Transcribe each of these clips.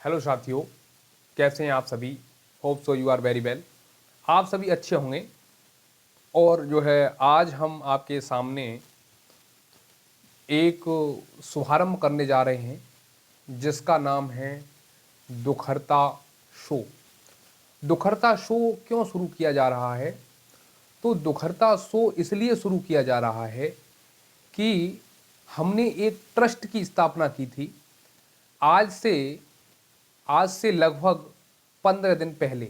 Hello साथियों, कैसे हैं आप सभी। Hope so you are very well. आप सभी अच्छे होंगे। और जो है आज हम आपके सामने एक शुभारंभ करने जा रहे हैं जिसका नाम है दुखहर्ता शो। दुखहर्ता शो क्यों शुरू किया जा रहा है? तो दुखहर्ता शो इसलिए शुरू किया जा रहा है कि हमने एक ट्रस्ट की स्थापना की थी आज से आज से लगभग 15 दिन पहले,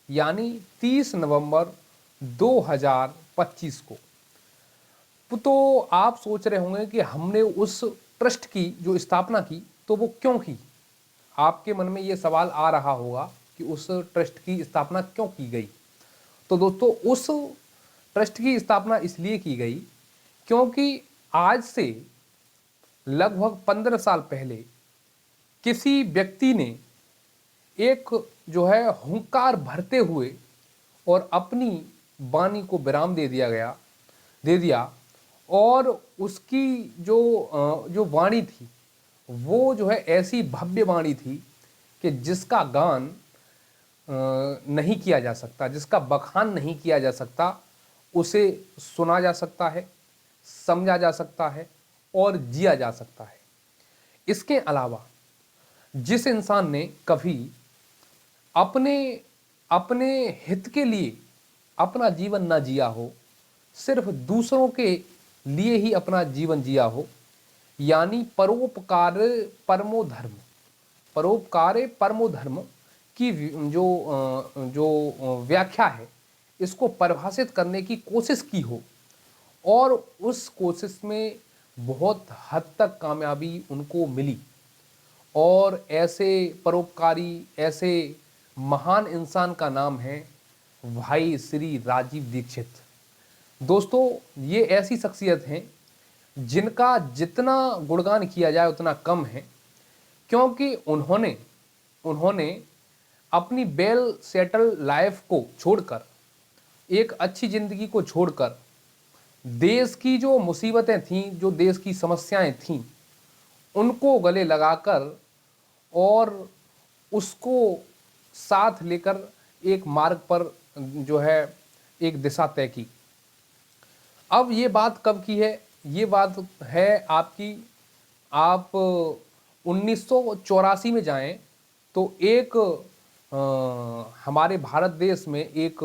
यानी 30 नवंबर 2025 को। तो आप सोच रहे होंगे कि हमने उस ट्रस्ट की जो स्थापना की तो वो क्यों की। आपके मन में ये सवाल आ रहा होगा कि उस ट्रस्ट की स्थापना क्यों की गई। तो दोस्तों, उस ट्रस्ट की स्थापना इसलिए की गई क्योंकि आज से लगभग 15 साल पहले किसी व्यक्ति ने एक जो है हुंकार भरते हुए और अपनी वाणी को विराम दे दिया। और उसकी जो वाणी थी वो जो है ऐसी भव्य वाणी थी कि जिसका गान नहीं किया जा सकता, जिसका बखान नहीं किया जा सकता। उसे सुना जा सकता है, समझा जा सकता है और जिया जा सकता है। इसके अलावा जिस इंसान ने कभी अपने अपने हित के लिए अपना जीवन ना जिया हो, सिर्फ दूसरों के लिए ही अपना जीवन जिया हो, यानी परोपकार परमो धर्म, परोपकार परमो धर्म की जो व्याख्या है, इसको परिभाषित करने की कोशिश की हो और उस कोशिश में बहुत हद तक कामयाबी उनको मिली। और ऐसे परोपकारी, ऐसे महान इंसान का नाम है भाई श्री राजीव दीक्षित। दोस्तों, ये ऐसी शख्सियत हैं जिनका जितना गुणगान किया जाए उतना कम है, क्योंकि उन्होंने उन्होंने अपनी वेल सेटल लाइफ को छोड़कर, एक अच्छी ज़िंदगी को छोड़कर, देश की जो मुसीबतें थीं, जो देश की समस्याएं थीं, उनको गले लगाकर और उसको साथ लेकर एक मार्ग पर जो है एक दिशा तय की। अब ये बात कब की है? ये बात है आपकी, आप 1984 में जाएं तो एक हमारे भारत देश में एक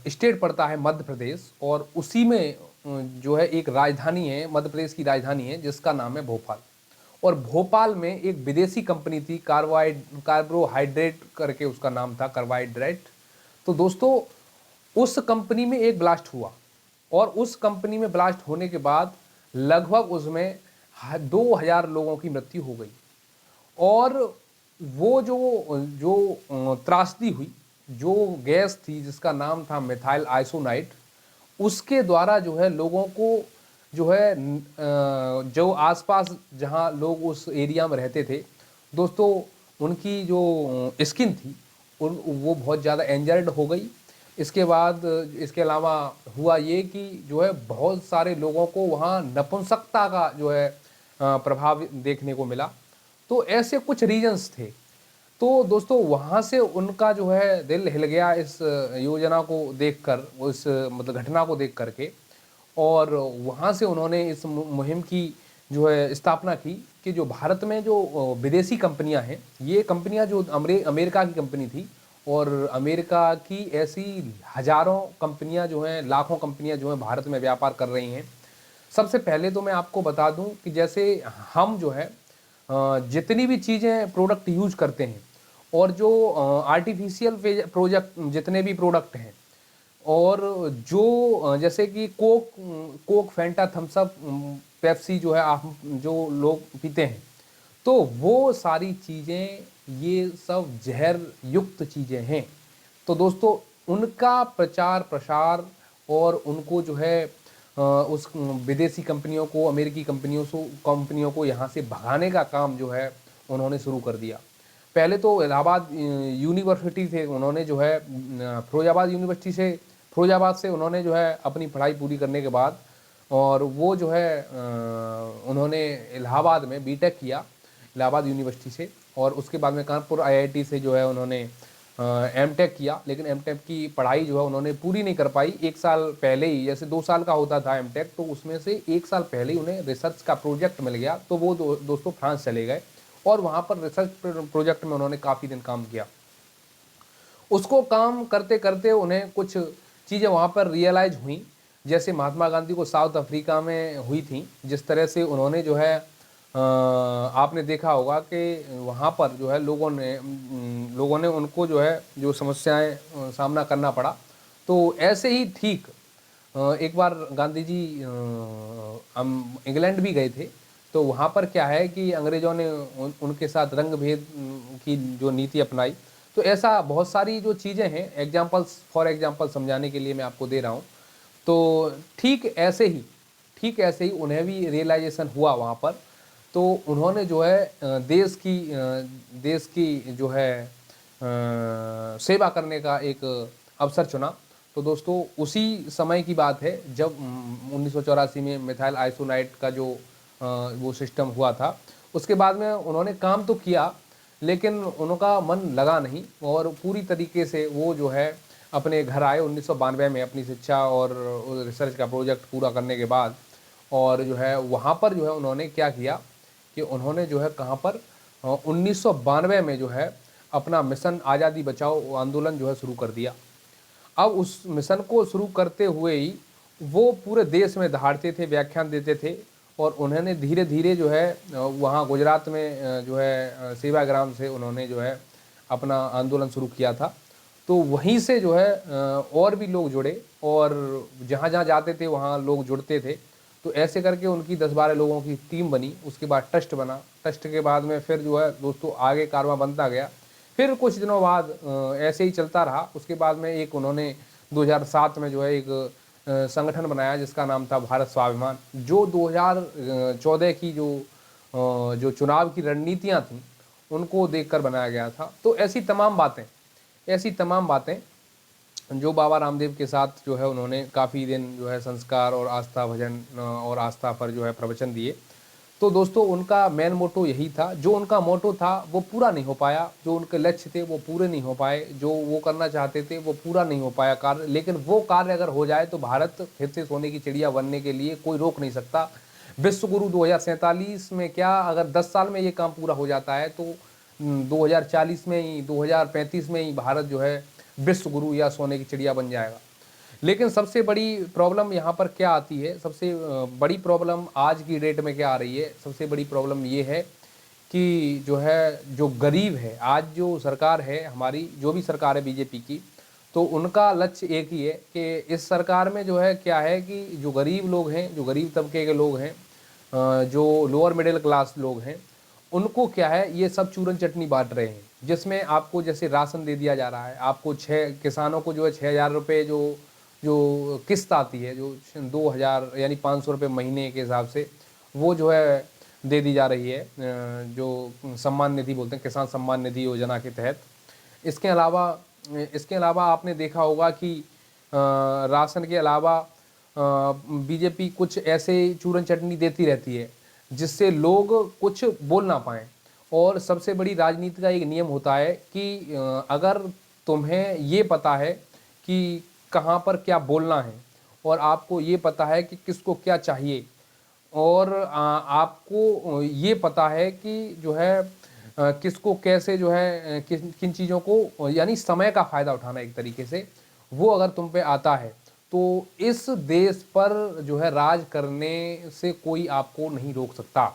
स्टेट पड़ता है मध्य प्रदेश, और उसी में जो है एक राजधानी है, मध्य प्रदेश की राजधानी है जिसका नाम है भोपाल। और भोपाल में एक विदेशी कंपनी थी, कार्बोहाइड्रेट करके उसका नाम था, कार्बोहाइड्रेट। तो दोस्तों, उस कंपनी में एक ब्लास्ट हुआ और उस कंपनी में ब्लास्ट होने के बाद लगभग उसमें 2000 लोगों की मृत्यु हो गई। और वो जो जो त्रासदी हुई, जो गैस थी जिसका नाम था मिथाइल आइसोनाइट, उसके द्वारा जो है लोगों को जो है जो आसपास जहाँ लोग उस एरिया में रहते थे, दोस्तों, उनकी जो स्किन थी वो बहुत ज़्यादा इंजर्ड हो गई। इसके बाद इसके अलावा हुआ ये कि जो है बहुत सारे लोगों को वहाँ नपुंसकता का जो है प्रभाव देखने को मिला। तो ऐसे कुछ रीजन्स थे। तो दोस्तों, वहाँ से उनका जो है दिल हिल गया इस योजना को देखकर, उस मतलब घटना को देख करके। और वहाँ से उन्होंने इस मुहिम की जो है स्थापना की कि जो भारत में जो विदेशी कंपनियां हैं, ये कंपनियां जो अमेरिका की कंपनी थी, और अमेरिका की ऐसी हजारों कंपनियां जो हैं, लाखों कंपनियां जो हैं भारत में व्यापार कर रही हैं। सबसे पहले तो मैं आपको बता दूं कि जैसे हम जो है जितनी भी चीज़ें प्रोडक्ट यूज करते हैं, और जो आर्टिफिशियल प्रोजेक्ट जितने भी प्रोडक्ट हैं, और जो जैसे कि Coke Fanta Thums Up Pepsi जो है आप जो लोग पीते हैं, तो वो सारी चीज़ें ये सब जहर युक्त चीज़ें हैं। तो दोस्तों, उनका प्रचार प्रसार और उनको जो है उस विदेशी कंपनियों को, अमेरिकी कंपनियों को यहाँ से भगाने का काम जो है उन्होंने शुरू कर दिया। पहले तो इलाहाबाद यूनिवर्सिटी से उन्होंने जो है फिरोजाबाद से उन्होंने जो है अपनी पढ़ाई पूरी करने के बाद, और वो जो है उन्होंने इलाहाबाद में बीटेक किया। इलाहाबाद यूनिवर्सिटी से, और उसके बाद में कानपुर आईआईटी से जो है उन्होंने एमटेक किया। लेकिन एमटेक की पढ़ाई जो है उन्होंने पूरी नहीं कर पाई। 1 साल पहले ही, जैसे 2 साल का होता था एमटेक, तो उसमें से 1 साल पहले ही उन्हें रिसर्च का प्रोजेक्ट मिल गया, तो वो दोस्तों फ्रांस चले गए और वहाँ पर रिसर्च प्रोजेक्ट में उन्होंने काफ़ी दिन काम किया। उसको काम करते करते उन्हें कुछ चीज़ें वहाँ पर रियलाइज हुई, जैसे महात्मा गांधी को साउथ अफ्रीका में हुई थी। जिस तरह से उन्होंने जो है आपने देखा होगा कि वहाँ पर जो है लोगों ने उनको जो है जो समस्याएं सामना करना पड़ा। तो ऐसे ही ठीक एक बार गांधी जी हम इंग्लैंड भी गए थे, तो वहाँ पर क्या है कि अंग्रेज़ों ने उनके साथ रंग भेद की जो नीति अपनाई। तो ऐसा बहुत सारी जो चीज़ें हैं, फॉर एग्जांपल समझाने के लिए मैं आपको दे रहा हूँ। तो ठीक ऐसे ही उन्हें भी रियलाइजेशन हुआ वहाँ पर। तो उन्होंने जो है देश की जो है सेवा करने का एक अवसर चुना। तो दोस्तों उसी समय की बात है जब 1984 में मिथाइल आइसोनाइट का जो वो सिस्टम हुआ था। उसके बाद में उन्होंने काम तो किया, लेकिन उनका मन लगा नहीं और पूरी तरीके से वो जो है अपने घर आए 1992 में अपनी शिक्षा और रिसर्च का प्रोजेक्ट पूरा करने के बाद। और जो है वहाँ पर जो है उन्होंने क्या किया कि उन्होंने जो है कहाँ पर 1992 में जो है अपना मिशन आज़ादी बचाओ आंदोलन जो है शुरू कर दिया। अब उस मिशन को शुरू करते हुए ही वो पूरे देश में दहाड़ते थे, व्याख्यान देते थे, और उन्होंने धीरे धीरे जो है वहाँ गुजरात में जो है सेवाग्राम से उन्होंने जो है अपना आंदोलन शुरू किया था। तो वहीं से जो है और भी लोग जुड़े, और जहाँ जहाँ जाते थे वहाँ लोग जुड़ते थे। तो ऐसे करके उनकी 10-12 लोगों की टीम बनी। उसके बाद ट्रस्ट बना। ट्रस्ट के बाद में फिर जो है दोस्तों आगे कारवां बनता गया। फिर कुछ दिनों बाद ऐसे ही चलता रहा। उसके बाद में एक उन्होंने 2007 में जो है एक संगठन बनाया जिसका नाम था भारत स्वाभिमान, जो 2014 की जो चुनाव की रणनीतियाँ थीं उनको देखकर बनाया गया था। तो ऐसी तमाम बातें जो बाबा रामदेव के साथ जो है उन्होंने काफ़ी दिन जो है संस्कार और आस्था भजन और आस्था पर जो है प्रवचन दिए। तो दोस्तों उनका मेन मोटो यही था। जो उनका मोटो था वो पूरा नहीं हो पाया, जो उनके लक्ष्य थे वो पूरे नहीं हो पाए, जो वो करना चाहते थे वो पूरा नहीं हो पाया कार्य। लेकिन वो कार्य अगर हो जाए तो भारत फिर से सोने की चिड़िया बनने के लिए कोई रोक नहीं सकता। विश्व गुरु 2047 में क्या, अगर 10 साल में ये काम पूरा हो जाता है तो 2040 में ही, 2035 में ही भारत जो है विश्व गुरु या सोने की चिड़िया बन जाएगा। लेकिन सबसे बड़ी प्रॉब्लम यहाँ पर क्या आती है, सबसे बड़ी प्रॉब्लम आज की डेट में क्या आ रही है, सबसे बड़ी प्रॉब्लम ये है कि जो है जो गरीब है, आज जो सरकार है हमारी, जो भी सरकार है बीजेपी की, तो उनका लक्ष्य एक ही है कि इस सरकार में जो है क्या है कि जो गरीब लोग हैं, जो गरीब तबके के लोग हैं, जो लोअर मिडिल क्लास लोग हैं, उनको क्या है ये सब चूरन चटनी बांट रहे हैं। जिसमें आपको जैसे राशन दे दिया जा रहा है, आपको किसानों को जो है 6,000 रुपये जो जो किस्त आती है, जो 2,000 यानी 500 रुपये महीने के हिसाब से, वो जो है दे दी जा रही है, जो सम्मान निधि बोलते हैं, किसान सम्मान निधि योजना के तहत। इसके अलावा आपने देखा होगा कि राशन के अलावा बीजेपी कुछ ऐसे चूरन चटनी देती रहती है जिससे लोग कुछ बोल ना पाएँ। और सबसे बड़ी राजनीति का एक नियम होता है कि अगर तुम्हें ये पता है कि कहाँ पर क्या बोलना है, और आपको ये पता है कि किसको क्या चाहिए, और आपको ये पता है कि जो है किसको कैसे जो है किन चीज़ों को, यानी समय का फ़ायदा उठाना एक तरीके से, वो अगर तुम पे आता है तो इस देश पर जो है राज करने से कोई आपको नहीं रोक सकता।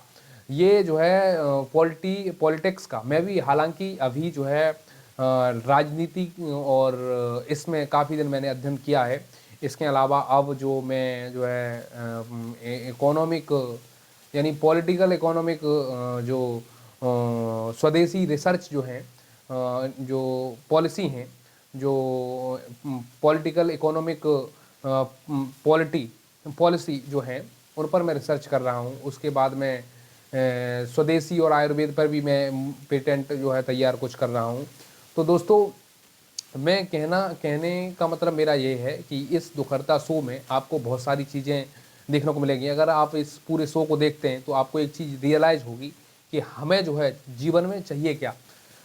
ये जो है पॉलिटिक्स का, मैं भी हालांकि अभी जो है राजनीति और इसमें काफ़ी दिन मैंने अध्ययन किया है। इसके अलावा अब जो मैं जो है इकोनॉमिक यानी पॉलिटिकल इकोनॉमिक जो स्वदेशी रिसर्च जो हैं, जो पॉलिसी हैं, जो पॉलिटिकल इकोनॉमिक पॉलिसी जो हैं उन पर मैं रिसर्च कर रहा हूँ। उसके बाद में स्वदेशी और आयुर्वेद पर भी मैं पेटेंट जो है तैयार कुछ कर रहा हूँ। तो दोस्तों मैं कहने का मतलब मेरा ये है कि इस दुखहर्ता शो में आपको बहुत सारी चीज़ें देखने को मिलेंगी। अगर आप इस पूरे शो को देखते हैं तो आपको एक चीज़ रियलाइज़ होगी कि हमें जो है जीवन में चाहिए क्या।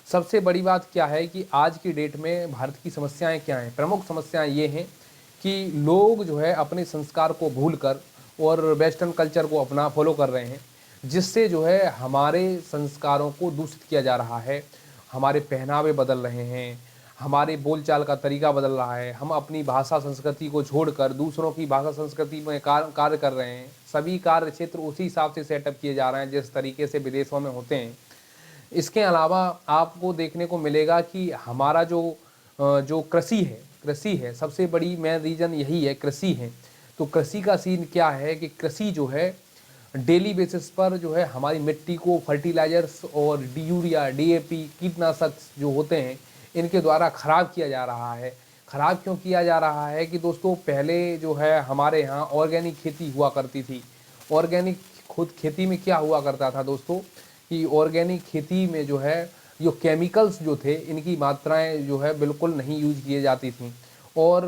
सबसे बड़ी बात क्या है कि आज की डेट में भारत की समस्याएं क्या हैं। प्रमुख समस्याएं ये हैं कि लोग जो है अपने संस्कार को भूलकर और वेस्टर्न कल्चर को अपना फॉलो कर रहे हैं, जिससे जो है हमारे संस्कारों को दूषित किया जा रहा है। हमारे पहनावे बदल रहे हैं, हमारे बोलचाल का तरीका बदल रहा है, हम अपनी भाषा संस्कृति को छोड़कर दूसरों की भाषा संस्कृति में कार्य कर रहे हैं। सभी कार्य क्षेत्र उसी हिसाब से सेटअप किए जा रहे हैं जिस तरीके से विदेशों में होते हैं। इसके अलावा आपको देखने को मिलेगा कि हमारा जो कृषि है, सबसे बड़ी मेन रीज़न यही है, कृषि है। तो कृषि का सीन क्या है कि कृषि जो है डेली बेसिस पर जो है हमारी मिट्टी को फर्टिलाइजर्स और यूरिया, डीएपी, कीटनाशक जो होते हैं इनके द्वारा ख़राब किया जा रहा है। ख़राब क्यों किया जा रहा है कि दोस्तों पहले जो है हमारे यहाँ ऑर्गेनिक खेती हुआ करती थी। ऑर्गेनिक खुद खेती में क्या हुआ करता था दोस्तों कि ऑर्गेनिक खेती में जो है जो केमिकल्स जो थे इनकी मात्राएं जो है बिल्कुल नहीं यूज किए जाती थी, और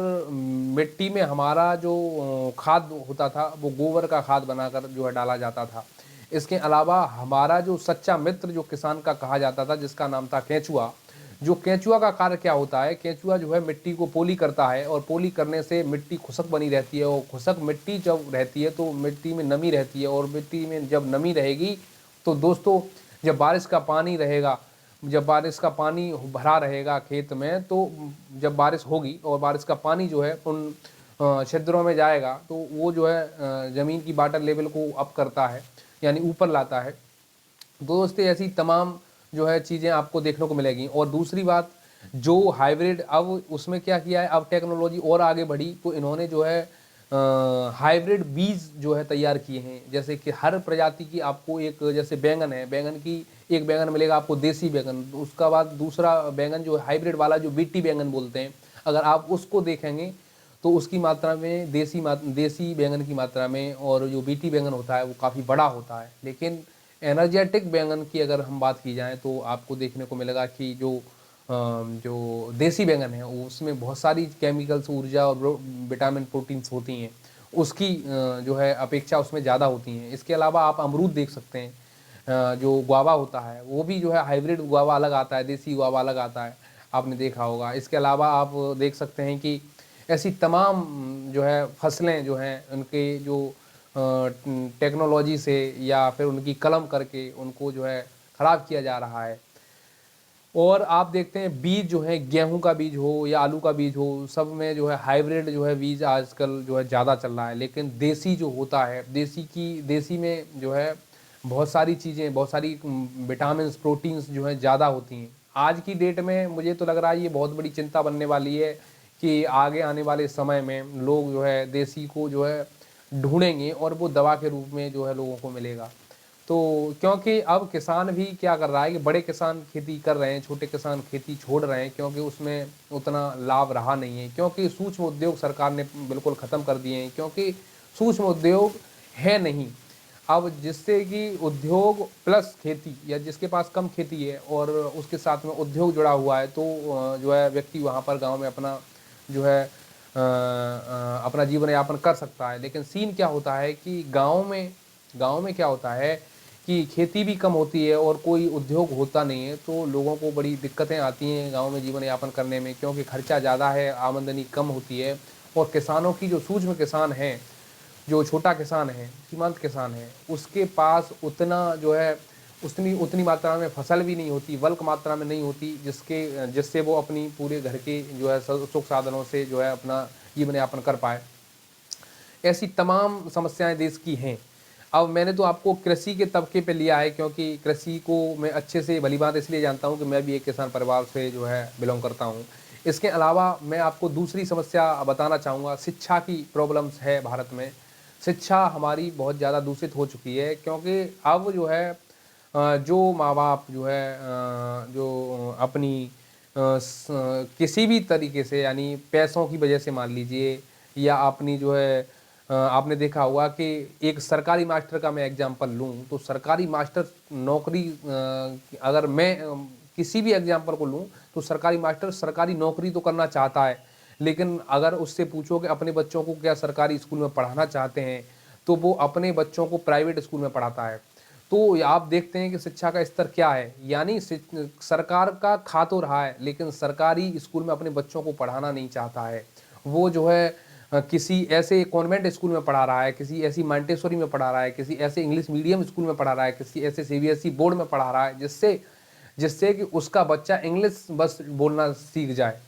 मिट्टी में हमारा जो खाद होता था वो गोबर का खाद बनाकर जो है डाला जाता था। इसके अलावा हमारा जो सच्चा मित्र जो किसान का कहा जाता था जिसका नाम था केंचुआ, जो केंचुआ का कार्य क्या होता है, केंचुआ जो है मिट्टी को पोली करता है और पोली करने से मिट्टी खुशक बनी रहती है, और खुशक मिट्टी जब रहती है तो मिट्टी में नमी रहती है, और मिट्टी में जब नमी रहेगी तो दोस्तों जब बारिश का पानी रहेगा, जब बारिश का पानी भरा रहेगा खेत में, तो जब बारिश होगी और बारिश का पानी जो है उन छिद्रों में जाएगा तो वो जो है ज़मीन की वाटर लेवल को अप करता है, यानी ऊपर लाता है। दोस्तों ऐसी तमाम जो है चीज़ें आपको देखने को मिलेगी। और दूसरी बात जो हाइब्रिड, अब उसमें क्या किया है, अब टेक्नोलॉजी और आगे बढ़ी तो इन्होंने जो है हाइब्रिड बीज जो है तैयार किए हैं। जैसे कि हर प्रजाति की आपको एक, जैसे बैंगन है, बैंगन की एक बैंगन मिलेगा आपको देसी बैंगन, उसका बाद दूसरा बैंगन जो हाइब्रिड वाला जो बीटी बैंगन बोलते हैं, अगर आप उसको देखेंगे तो उसकी मात्रा में देसी बैंगन की मात्रा में और जो बीटी बैंगन होता है वो काफ़ी बड़ा होता है। लेकिन एनर्जेटिक बैंगन की अगर हम बात की जाए तो आपको देखने को मिलेगा कि जो देसी बैंगन है उसमें बहुत सारी केमिकल्स, ऊर्जा और विटामिन, प्रोटीन्स होती हैं, उसकी जो है अपेक्षा उसमें ज़्यादा होती हैं। इसके अलावा आप अमरूद देख सकते हैं, जो गुआवा होता है वो भी जो है हाइब्रिड गुआवा अलग आता है, देसी गुआवा अलग आता है, आपने देखा होगा। इसके अलावा आप देख सकते हैं कि ऐसी तमाम जो है फसलें जो हैं उनके जो टेक्नोलॉजी से या फिर उनकी कलम करके उनको जो है ख़राब किया जा रहा है। और आप देखते हैं बीज जो है, गेहूं का बीज हो या आलू का बीज हो, सब में जो है हाइब्रिड जो है बीज आजकल जो है ज़्यादा चल रहा है। लेकिन देसी जो होता है, देसी में जो है बहुत सारी चीज़ें, बहुत सारी विटामिन, प्रोटीन्स जो है ज़्यादा होती हैं। आज की डेट में मुझे तो लग रहा है ये बहुत बड़ी चिंता बनने वाली है कि आगे आने वाले समय में लोग जो है देसी को जो है ढूंढेंगे और वो दवा के रूप में जो है लोगों को मिलेगा। तो क्योंकि अब किसान भी क्या कर रहा है कि बड़े किसान खेती कर रहे हैं, छोटे किसान खेती छोड़ रहे हैं, क्योंकि उसमें उतना लाभ रहा नहीं है, क्योंकि सूक्ष्म उद्योग सरकार ने बिल्कुल ख़त्म कर दिए हैं, क्योंकि सूक्ष्म उद्योग है नहीं। अब जिससे कि उद्योग प्लस खेती, या जिसके पास कम खेती है और उसके साथ में उद्योग जुड़ा हुआ है, तो जो है व्यक्ति वहाँ पर गाँव में अपना जो है अपना जीवन यापन कर सकता है। लेकिन सीन क्या होता है कि गाँव में क्या होता है कि खेती भी कम होती है और कोई उद्योग होता नहीं है, तो लोगों को बड़ी दिक्कतें आती हैं गांव में जीवन यापन करने में, क्योंकि खर्चा ज़्यादा है, आमदनी कम होती है। और किसानों की जो सूक्ष्म किसान हैं, जो छोटा किसान है, सीमांत किसान है, उसके पास उतना जो है उतनी मात्रा में फसल भी नहीं होती, बल्क मात्रा में नहीं होती, जिससे वो अपनी पूरे घर के जो है सुख साधनों से जो है अपना जीवन यापन कर पाए। ऐसी तमाम समस्याएं देश की हैं। अब मैंने तो आपको कृषि के तबके पे लिया है, क्योंकि कृषि को मैं अच्छे से भलीभांति इसलिए जानता हूँ कि मैं भी एक किसान परिवार से जो है बिलोंग करता हूँ। इसके अलावा मैं आपको दूसरी समस्या बताना चाहूँगा, शिक्षा की प्रॉब्लम्स है भारत में। शिक्षा हमारी बहुत ज़्यादा दूषित हो चुकी है, क्योंकि अब जो है जो माँ बाप जो है जो अपनी किसी भी तरीके से, यानी पैसों की वजह से मान लीजिए, या अपनी जो है आपने देखा होगा कि एक सरकारी मास्टर का मैं एग्जांपल लूं तो सरकारी मास्टर नौकरी, अगर मैं किसी भी एग्जांपल को लूं तो सरकारी मास्टर सरकारी नौकरी तो करना चाहता है, लेकिन अगर उससे पूछो कि अपने बच्चों को क्या सरकारी स्कूल में पढ़ाना चाहते हैं, तो वो अपने बच्चों को प्राइवेट स्कूल में पढ़ाता है। तो आप देखते हैं कि शिक्षा का स्तर क्या है, यानी सरकार का खा तो रहा है लेकिन सरकारी स्कूल में अपने बच्चों को पढ़ाना नहीं चाहता है। वो जो है किसी ऐसे कॉन्वेंट स्कूल में पढ़ा रहा है, किसी ऐसी मॉन्टेसोरी में पढ़ा रहा है, किसी ऐसे इंग्लिश मीडियम स्कूल में पढ़ा रहा है, किसी ऐसे सीबीएसई बोर्ड में पढ़ा रहा है, जिससे जिससे कि उसका बच्चा इंग्लिश बस बोलना सीख जाए।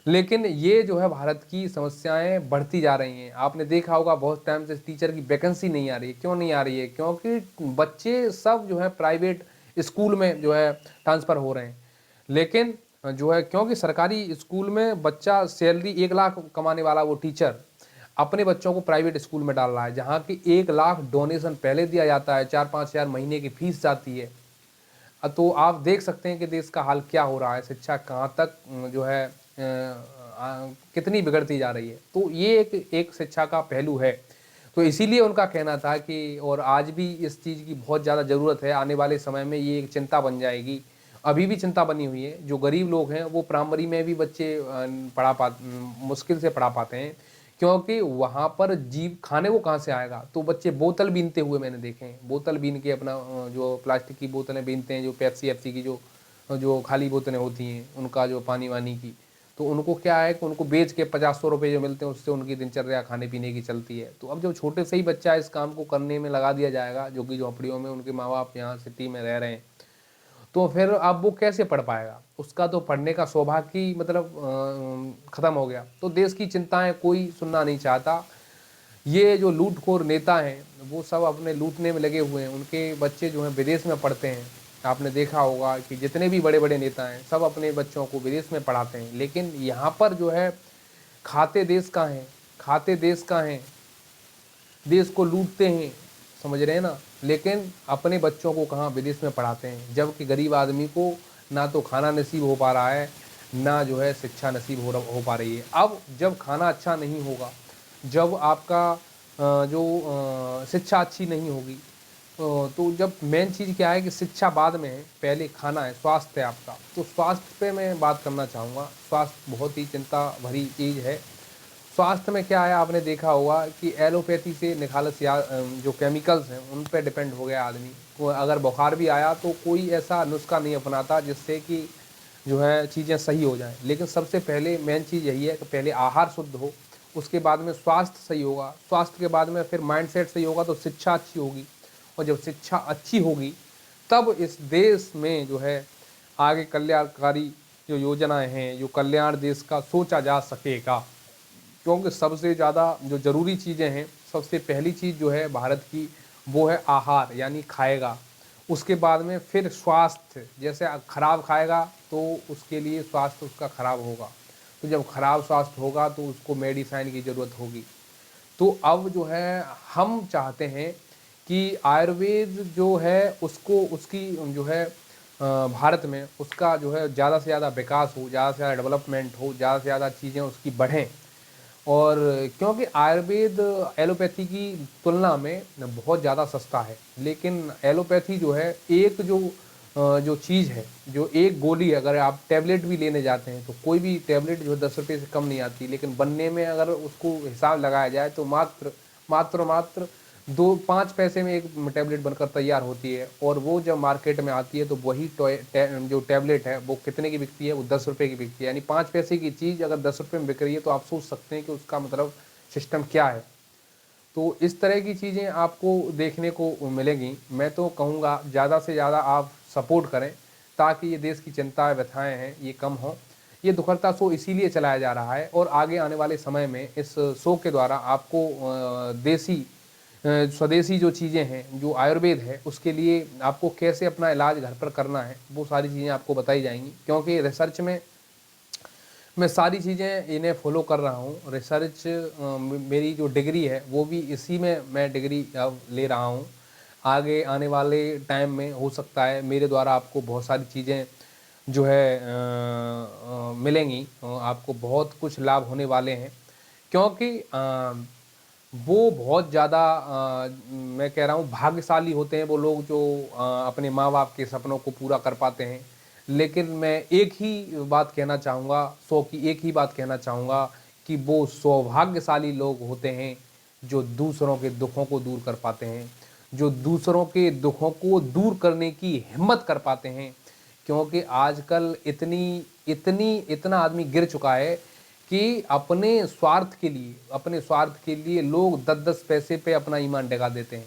लेकिन ये जो है भारत की समस्याएं बढ़ती जा रही हैं। आपने देखा होगा बहुत टाइम से टीचर की वैकेंसी नहीं आ रही है। क्यों नहीं आ रही है? क्योंकि बच्चे सब जो है प्राइवेट स्कूल में जो है ट्रांसफ़र हो रहे हैं। लेकिन जो है क्योंकि सरकारी स्कूल में बच्चा सैलरी 1 लाख कमाने वाला वो टीचर अपने बच्चों को प्राइवेट स्कूल में डाल रहा है, जहाँ की 1 लाख डोनेशन पहले दिया जाता है, 4-5 हज़ार महीने की फीस जाती है। तो आप देख सकते हैं कि देश का हाल क्या हो रहा है, शिक्षा कहाँ तक जो है कितनी बिगड़ती जा रही है। तो ये एक शिक्षा का पहलू है। तो इसीलिए उनका कहना था कि और आज भी इस चीज़ की बहुत ज़्यादा ज़रूरत है। आने वाले समय में ये एक चिंता बन जाएगी। अभी भी चिंता बनी हुई है। जो गरीब लोग हैं वो प्राइमरी में भी बच्चे मुश्किल से पढ़ा पाते हैं, क्योंकि वहाँ पर खाने को कहाँ से आएगा। तो बच्चे बोतल बीनते हुए मैंने देखे हैं। बोतल बीन के अपना जो प्लास्टिक की बोतलें बीनते हैं, जो पेप्सी एप्सी की जो जो खाली बोतलें होती हैं उनका जो पानी वानी की, तो उनको क्या है कि उनको बेच के 50-100 रुपये जो मिलते हैं उससे उनकी दिनचर्या खाने पीने की चलती है। तो अब जब छोटे से ही बच्चा इस काम को करने में लगा दिया जाएगा, जो कि झोंपड़ियों में उनके माँ बाप यहाँ सिटी में रह रहे हैं, तो फिर अब वो कैसे पढ़ पाएगा? उसका तो पढ़ने का सौभाग्य ही मतलब ख़त्म हो गया। तो देश की चिंताएं कोई सुनना नहीं चाहता। ये जो लूटखोर नेता हैं वो सब अपने लूटने में लगे हुए हैं। उनके बच्चे जो हैं विदेश में पढ़ते हैं। आपने देखा होगा कि जितने भी बड़े बड़े नेता हैं सब अपने बच्चों को विदेश में पढ़ाते हैं, लेकिन यहाँ पर जो है खाते देश का हैं, खाते देश का हैं, देश को लूटते हैं, समझ रहे हैं ना। लेकिन अपने बच्चों को कहाँ विदेश में पढ़ाते हैं, जबकि गरीब आदमी को ना तो खाना नसीब हो पा रहा है, ना जो है शिक्षा नसीब हो पा रही है। अब जब खाना अच्छा नहीं होगा, जब आपका शिक्षा अच्छी नहीं होगी, तो जब मेन चीज़ क्या है कि शिक्षा बाद में है, पहले खाना है, स्वास्थ्य है आपका। तो स्वास्थ्य पे मैं बात करना चाहूँगा। स्वास्थ्य बहुत ही चिंता भरी चीज़ है। स्वास्थ्य में क्या है, आपने देखा होगा कि एलोपैथी से निखालस या जो केमिकल्स हैं उन पे डिपेंड हो गया आदमी को। अगर बुखार भी आया तो कोई ऐसा नुस्खा नहीं अपनाता जिससे कि जो है चीज़ें सही हो जाएं। लेकिन सबसे पहले मेन चीज़ यही है कि पहले आहार शुद्ध हो, उसके बाद में स्वास्थ्य सही होगा, स्वास्थ्य के बाद में फिर माइंडसेट सही होगा तो शिक्षा अच्छी होगी, और जब शिक्षा अच्छी होगी तब इस देश में जो है आगे कल्याणकारी जो योजनाएं हैं, जो कल्याण देश का सोचा जा सकेगा। क्योंकि सबसे ज़्यादा जो ज़रूरी चीज़ें हैं, सबसे पहली चीज़ जो है भारत की वो है आहार, यानी खाएगा। उसके बाद में फिर स्वास्थ्य, जैसे खराब खाएगा तो उसके लिए स्वास्थ्य उसका खराब होगा, तो जब खराब स्वास्थ्य होगा तो उसको मेडिसिन की ज़रूरत होगी। तो अब जो है हम चाहते हैं कि आयुर्वेद जो है उसको उसकी जो है भारत में उसका जो है ज़्यादा से ज़्यादा विकास हो, ज़्यादा से ज़्यादा डेवलपमेंट हो, ज़्यादा से ज़्यादा चीज़ें उसकी बढ़ें। और क्योंकि आयुर्वेद एलोपैथी की तुलना में बहुत ज़्यादा सस्ता है, लेकिन एलोपैथी जो है एक जो चीज़ है, जो एक गोली अगर आप टैबलेट भी लेने जाते हैं तो कोई भी टैबलेट जो है 10 रुपये से कम नहीं आती, लेकिन बनने में अगर उसको हिसाब लगाया जाए तो मात्र मात्र मात्र 2-5 पैसे में एक टैबलेट बनकर तैयार होती है। और वो जब मार्केट में आती है तो वही जो टैबलेट है वो कितने की बिकती है? वो 10 रुपये की बिकती है। यानी 5 पैसे की चीज़ अगर 10 रुपये में बिक रही है तो आप सोच सकते हैं कि उसका मतलब सिस्टम क्या है। तो इस तरह की चीज़ें आपको देखने को मिलेंगी। मैं तो कहूँगा ज़्यादा से ज़्यादा आप सपोर्ट करें, ताकि ये देश की चिंताएँ व्यथाएँ हैं ये कम हों। ये दुखहर्ता शो इसीलिए चलाया जा रहा है, और आगे आने वाले समय में इस शो के द्वारा आपको स्वदेशी जो चीज़ें हैं, जो आयुर्वेद है, उसके लिए आपको कैसे अपना इलाज घर पर करना है, वो सारी चीज़ें आपको बताई जाएँगी। क्योंकि रिसर्च में मैं सारी चीज़ें इन्हें फॉलो कर रहा हूँ। रिसर्च मेरी जो डिग्री है वो भी इसी में मैं डिग्री अब ले रहा हूँ। आगे आने वाले टाइम में हो सकता है मेरे द्वारा आपको बहुत सारी चीज़ें जो है मिलेंगी, आपको बहुत कुछ लाभ होने वाले हैं। क्योंकि वो बहुत ज़्यादा मैं कह रहा हूँ भाग्यशाली होते हैं वो लोग जो अपने माँ बाप के सपनों को पूरा कर पाते हैं। लेकिन मैं एक ही बात कहना चाहूँगा, 100 की एक ही बात कहना चाहूँगा कि वो सौभाग्यशाली लोग होते हैं जो दूसरों के दुखों को दूर कर पाते हैं, जो दूसरों के दुखों को दूर करने की हिम्मत कर पाते हैं। क्योंकि आजकल इतना आदमी गिर चुका है कि अपने स्वार्थ के लिए लोग 10-10 पैसे पे अपना ईमान डगा देते हैं।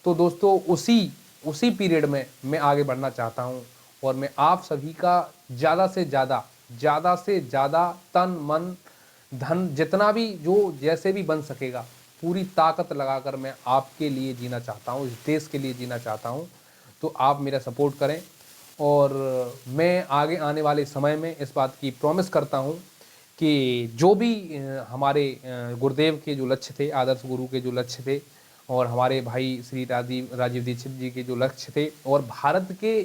तो दोस्तों उसी पीरियड में मैं आगे बढ़ना चाहता हूँ और मैं आप सभी का ज़्यादा से ज़्यादा तन मन धन जितना भी जो जैसे भी बन सकेगा पूरी ताकत लगाकर मैं आपके लिए जीना चाहता हूँ, इस देश के लिए जीना चाहता हूँ। तो आप मेरा सपोर्ट करें और मैं आगे आने वाले समय में इस बात की प्रॉमिस करता हूँ कि जो भी हमारे गुरुदेव के जो लक्ष्य थे, आदर्श गुरु के जो लक्ष्य थे और हमारे भाई श्री राजीव दीक्षित जी के जो लक्ष्य थे और भारत के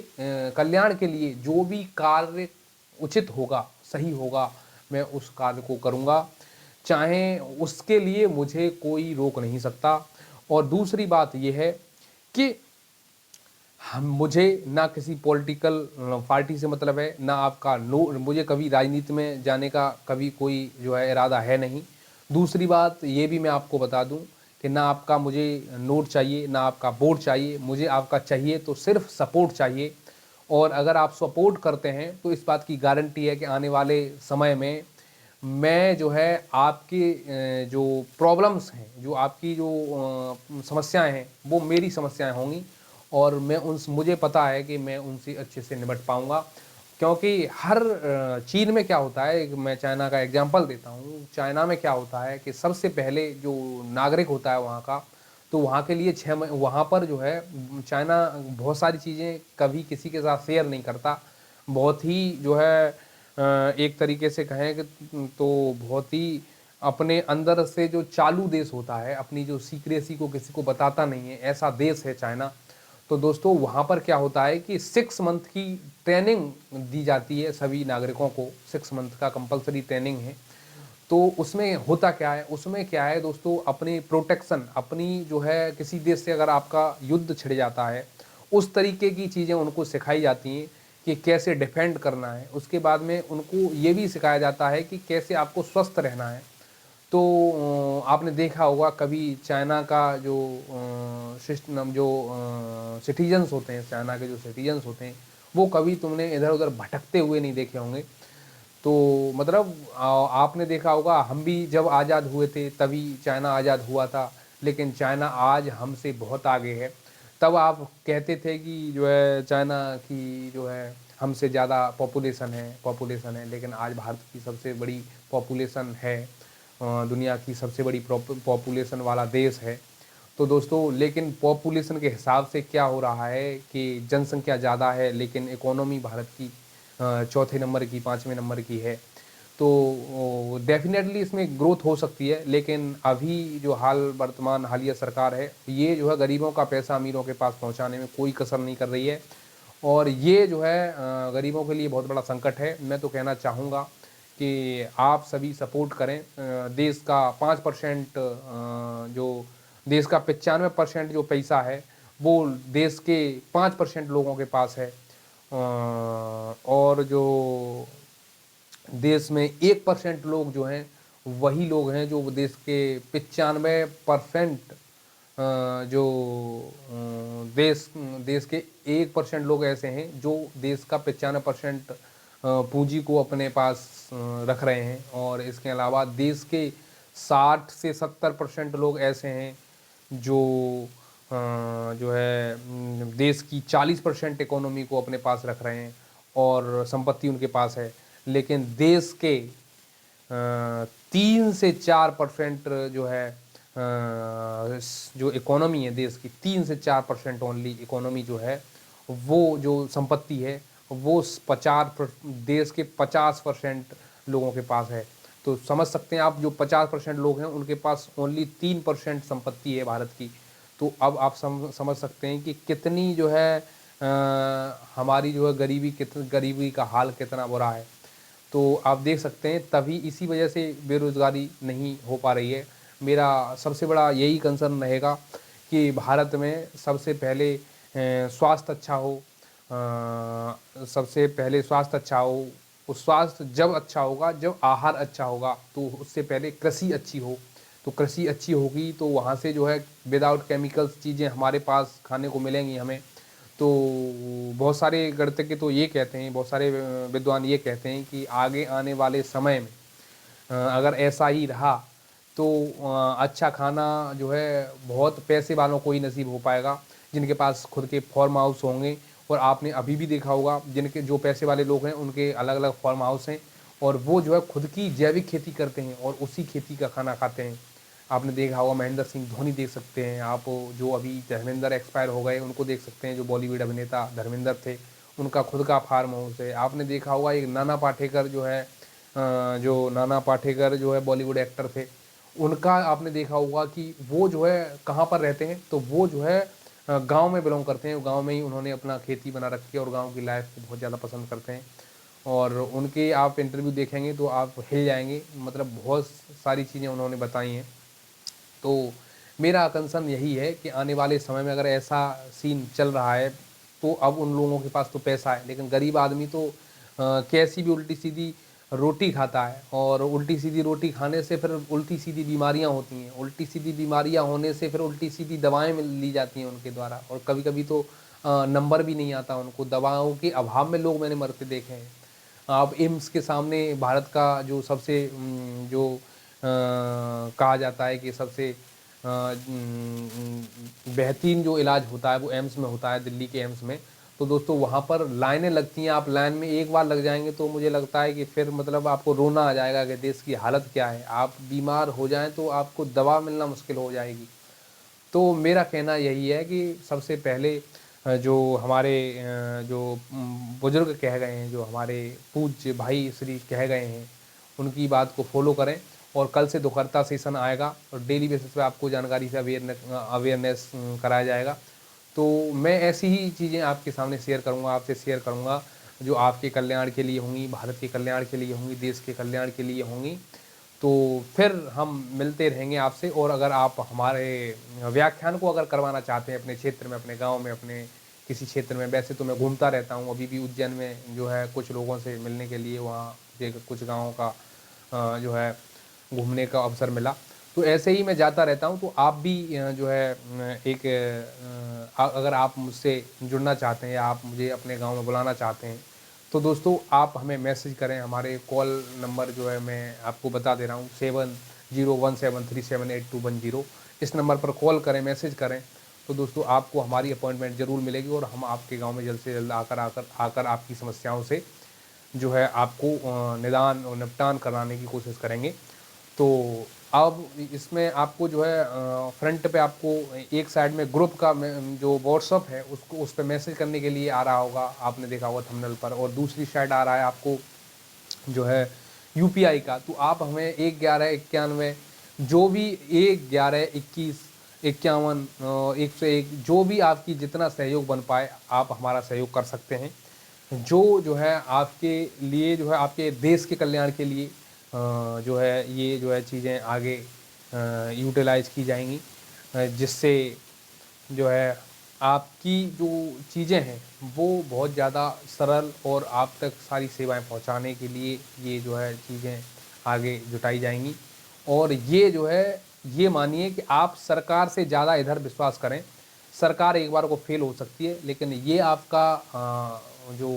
कल्याण के लिए जो भी कार्य उचित होगा, सही होगा, मैं उस कार्य को करूँगा, चाहे उसके लिए मुझे कोई रोक नहीं सकता। और दूसरी बात ये है कि हम मुझे ना किसी पॉलिटिकल पार्टी से मतलब है, ना आपका मुझे कभी राजनीति में जाने का कभी कोई जो है इरादा है नहीं। दूसरी बात ये भी मैं आपको बता दूं कि ना आपका मुझे नोट चाहिए, ना आपका वोट चाहिए, मुझे आपका चाहिए तो सिर्फ सपोर्ट चाहिए। और अगर आप सपोर्ट करते हैं तो इस बात की गारंटी है कि आने वाले समय में मैं जो है आपकी जो प्रॉब्लम्स हैं, जो आपकी जो समस्याएं हैं, वो मेरी समस्याएं होंगी और मुझे पता है कि मैं उनसे अच्छे से निपट पाऊंगा। क्योंकि हर चीन में क्या होता है, मैं चाइना का एग्जांपल देता हूँ। चाइना में क्या होता है कि सबसे पहले जो नागरिक होता है वहाँ का, तो वहाँ के लिए वहाँ पर जो है चाइना बहुत सारी चीज़ें कभी किसी के साथ शेयर नहीं करता। बहुत ही जो है एक तरीके से कहें कि तो बहुत ही अपने अंदर से जो चालू देश होता है, अपनी जो सीक्रेसी को किसी को बताता नहीं है, ऐसा देश है चाइना। तो दोस्तों वहाँ पर क्या होता है कि 6 मंथ की ट्रेनिंग दी जाती है सभी नागरिकों को, 6 मंथ का कंपलसरी ट्रेनिंग है। तो उसमें होता क्या है, उसमें क्या है दोस्तों, अपनी प्रोटेक्शन, अपनी जो है किसी देश से अगर आपका युद्ध छिड़ जाता है, उस तरीके की चीज़ें उनको सिखाई जाती हैं कि कैसे डिफेंड करना है। उसके बाद में उनको ये भी सिखाया जाता है कि कैसे आपको स्वस्थ रहना है। तो आपने देखा होगा कभी चाइना का जो सिस्टम जो सिटीजन्स होते हैं, चाइना के जो सिटीजन्स होते हैं, वो कभी तुमने इधर उधर भटकते हुए नहीं देखे होंगे। तो मतलब आपने देखा होगा हम भी जब आज़ाद हुए थे तभी चाइना आज़ाद हुआ था, लेकिन चाइना आज हमसे बहुत आगे है। तब आप कहते थे कि जो है चाइना की जो है हमसे ज़्यादा पॉपुलेशन है, लेकिन आज भारत की सबसे बड़ी पॉपुलेशन है, दुनिया की सबसे बड़ी पॉपुलेशन वाला देश है। तो दोस्तों लेकिन पॉपुलेशन के हिसाब से क्या हो रहा है कि जनसंख्या ज़्यादा है लेकिन इकोनॉमी भारत की चौथे नंबर की, 5वें नंबर की है। तो डेफिनेटली इसमें ग्रोथ हो सकती है, लेकिन अभी जो वर्तमान हालिया सरकार है, ये जो है गरीबों का पैसा अमीरों के पास पहुंचाने में कोई कसर नहीं कर रही है और ये जो है गरीबों के लिए बहुत बड़ा संकट है। मैं तो कहना चाहूँगा कि आप सभी सपोर्ट करें। देश का 5% जो देश का 95% जो पैसा है वो देश के 5% लोगों के पास है। और जो देश में 1% लोग जो हैं वही लोग हैं जो देश के 95% जो देश देश के 1% लोग ऐसे हैं जो देश का 95% पूंजी को अपने पास रख रहे हैं। और इसके अलावा देश के 60 से 70% लोग ऐसे हैं जो जो है देश की 40% इकोनॉमी को अपने पास रख रहे हैं और संपत्ति उनके पास है। लेकिन देश के 3 से 4% जो है जो इकोनॉमी है देश की, 3 से 4% ओनली इकोनॉमी जो है, वो जो संपत्ति है वो 50 देश के 50% लोगों के पास है। तो समझ सकते हैं आप, जो 50% लोग हैं उनके पास ओनली 3% संपत्ति है भारत की। तो अब आप समझ सकते हैं कि कितनी जो है हमारी जो है गरीबी का हाल कितना बुरा है। तो आप देख सकते हैं तभी इसी वजह से बेरोज़गारी नहीं हो पा रही है। मेरा सबसे बड़ा यही कंसर्न रहेगा कि भारत में सबसे पहले स्वास्थ्य अच्छा हो, सबसे पहले स्वास्थ्य अच्छा हो। उस स्वास्थ्य जब अच्छा होगा जब आहार अच्छा होगा, तो उससे पहले कृषि अच्छी हो। तो कृषि अच्छी होगी तो वहाँ से जो है विदाउट केमिकल्स चीज़ें हमारे पास खाने को मिलेंगी हमें। तो बहुत सारे गणितज्ञ तो ये कहते हैं, बहुत सारे विद्वान ये कहते हैं कि आगे आने वाले समय में अगर ऐसा ही रहा तो अच्छा खाना जो है बहुत पैसे वालों को ही नसीब हो पाएगा, जिनके पास खुद के फार्म हाउस होंगे। और आपने अभी भी देखा होगा जिनके जो पैसे वाले लोग हैं उनके अलग अलग फार्म हाउस हैं और वो जो है खुद की जैविक खेती करते हैं और उसी खेती का खाना खाते हैं। आपने देखा होगा महेंद्र सिंह धोनी देख सकते हैं आप, जो अभी धर्मेंद्र एक्सपायर हो गए उनको देख सकते हैं, जो बॉलीवुड अभिनेता धर्मेंद्र थे उनका खुद का फार्म हाउस है। आपने देखा होगा एक नाना पाटेकर जो है जो नाना पाटेकर जो है बॉलीवुड एक्टर थे, उनका आपने देखा होगा कि वो जो है कहाँ पर रहते हैं, तो वो जो है गांव में बिलोंग करते हैं, गांव में ही उन्होंने अपना खेती बना रखी है और गांव की लाइफ को बहुत ज़्यादा पसंद करते हैं। और उनके आप इंटरव्यू देखेंगे तो आप हिल जाएंगे, मतलब बहुत सारी चीज़ें उन्होंने बताई हैं। तो मेरा कंसर्न यही है कि आने वाले समय में अगर ऐसा सीन चल रहा है तो अब उन लोगों के पास तो पैसा है, लेकिन गरीब आदमी तो कैसी भी उल्टी सीधी रोटी खाता है और उल्टी सीधी रोटी खाने से फिर उल्टी सीधी बीमारियां होती हैं, उल्टी सीधी बीमारियां होने से फिर उल्टी सीधी दवाएं ली जाती हैं उनके द्वारा, और कभी कभी तो नंबर भी नहीं आता उनको, दवाओं के अभाव में लोग मैंने मरते देखे हैं। आप एम्स के सामने भारत का जो सबसे जो कहा जाता है कि सबसे बेहतरीन जो इलाज होता है वो एम्स में होता है, दिल्ली के एम्स में। तो दोस्तों वहाँ पर लाइनें लगती हैं, आप लाइन में एक बार लग जाएंगे तो मुझे लगता है कि फिर मतलब आपको रोना आ जाएगा कि देश की हालत क्या है। आप बीमार हो जाएं तो आपको दवा मिलना मुश्किल हो जाएगी। तो मेरा कहना यही है कि सबसे पहले जो हमारे जो बुजुर्ग कह गए हैं, जो हमारे पूज्य भाई श्री कह गए हैं, उनकी बात को फॉलो करें। और कल से दुखहर्ता सेशन आएगा और डेली बेसिस पे आपको जानकारी से अवेयरनेस कराया जाएगा। तो मैं ऐसी ही चीज़ें आपके सामने शेयर करूँगा, आपसे शेयर करूँगा जो आपके कल्याण के लिए होंगी, भारत के कल्याण के लिए होंगी, देश के कल्याण के लिए होंगी। तो फिर हम मिलते रहेंगे आपसे। और अगर आप हमारे व्याख्यान को अगर करवाना चाहते हैं अपने क्षेत्र में, अपने गांव में, अपने किसी क्षेत्र में, वैसे तो मैं घूमता रहता हूं, अभी भी उज्जैन में जो है कुछ लोगों से मिलने के लिए वहाँ कुछ गाँवों का जो है घूमने का अवसर मिला। तो ऐसे ही मैं जाता रहता हूँ। तो आप भी जो है अगर आप मुझसे जुड़ना चाहते हैं या आप मुझे अपने गांव में बुलाना चाहते हैं तो दोस्तों आप हमें मैसेज करें। हमारे कॉल नंबर जो है मैं आपको बता दे रहा हूँ, 7017378210। इस नंबर पर कॉल करें, मैसेज करें। तो दोस्तों आपको हमारी अपॉइंटमेंट ज़रूर मिलेगी और हम आपके गांव में जल्द से जल्द आकर आपकी समस्याओं से जो है आपको निदान और निपटान कराने की कोशिश करेंगे। तो अब इसमें आपको जो है फ्रंट पे आपको एक साइड में ग्रुप का जो व्हाट्सअप है उसको उस पर मैसेज करने के लिए आ रहा होगा, आपने देखा होगा थंबनेल पर, और दूसरी साइड आ रहा है आपको जो है यूपीआई का। तो आप हमें 1191 जो भी 112151 101 जो भी आपकी जितना सहयोग बन पाए आप हमारा सहयोग कर सकते हैं। जो है आपके लिए जो है आपके देश के कल्याण के लिए जो है ये जो है चीज़ें आगे यूटिलाइज की जाएंगी, जिससे जो है आपकी जो चीज़ें हैं वो बहुत ज़्यादा सरल और आप तक सारी सेवाएं पहुंचाने के लिए ये जो है चीज़ें आगे जुटाई जाएंगी। और ये जो है ये मानिए कि आप सरकार से ज़्यादा इधर विश्वास करें। सरकार एक बार को फेल हो सकती है, लेकिन ये आपका जो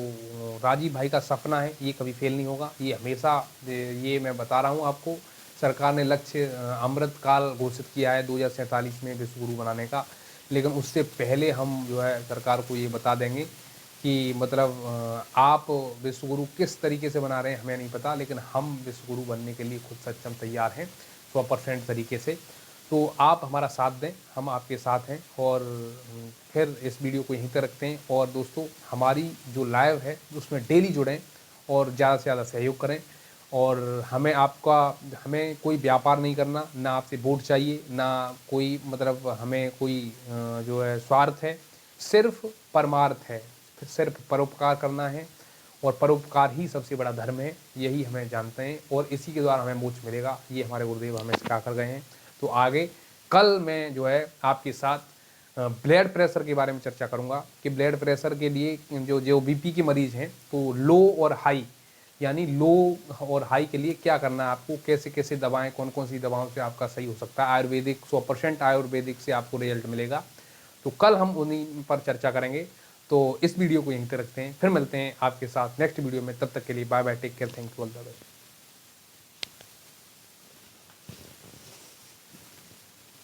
राजीव भाई का सपना है ये कभी फेल नहीं होगा। ये हमेशा ये मैं बता रहा हूँ आपको, सरकार ने लक्ष्य अमृत काल घोषित किया है 2047 में विश्व गुरु बनाने का, लेकिन उससे पहले हम जो है सरकार को ये बता देंगे कि मतलब आप विश्व गुरु किस तरीके से बना रहे हैं हमें नहीं पता, लेकिन हम विश्व गुरु बनने के लिए खुद सक्षम तैयार हैं 100% तरीके से। तो आप हमारा साथ दें, हम आपके साथ हैं। और फिर इस वीडियो को यहीं तक रखते हैं। और दोस्तों हमारी जो लाइव है उसमें डेली जुड़ें और ज़्यादा से ज़्यादा सहयोग करें। और हमें कोई व्यापार नहीं करना, ना आपसे वोट चाहिए, ना कोई मतलब हमें कोई जो है स्वार्थ है, सिर्फ परमार्थ है, सिर्फ परोपकार करना है। और परोपकार ही सबसे बड़ा धर्म है, यही हमें जानते हैं और इसी के द्वारा हमें मोक्ष मिलेगा, ये हमारे गुरुदेव हमें सिखा कर गए हैं। तो आगे कल मैं जो है आपके साथ ब्लड प्रेशर के बारे में चर्चा करूंगा कि ब्लड प्रेशर के लिए जो जो बीपी के मरीज हैं तो लो और हाई यानी लो और हाई के लिए क्या करना है आपको, कैसे कैसे दवाएं, कौन कौन सी दवाओं से आपका सही हो सकता है। आयुर्वेदिक 100% आयुर्वेदिक से आपको रिजल्ट मिलेगा। तो कल हम उन्हीं पर चर्चा करेंगे। तो इस वीडियो को यहीं पे रखते हैं, फिर मिलते हैं आपके साथ नेक्स्ट वीडियो में। तब तक के लिए bye bye, take care, thank you all the best.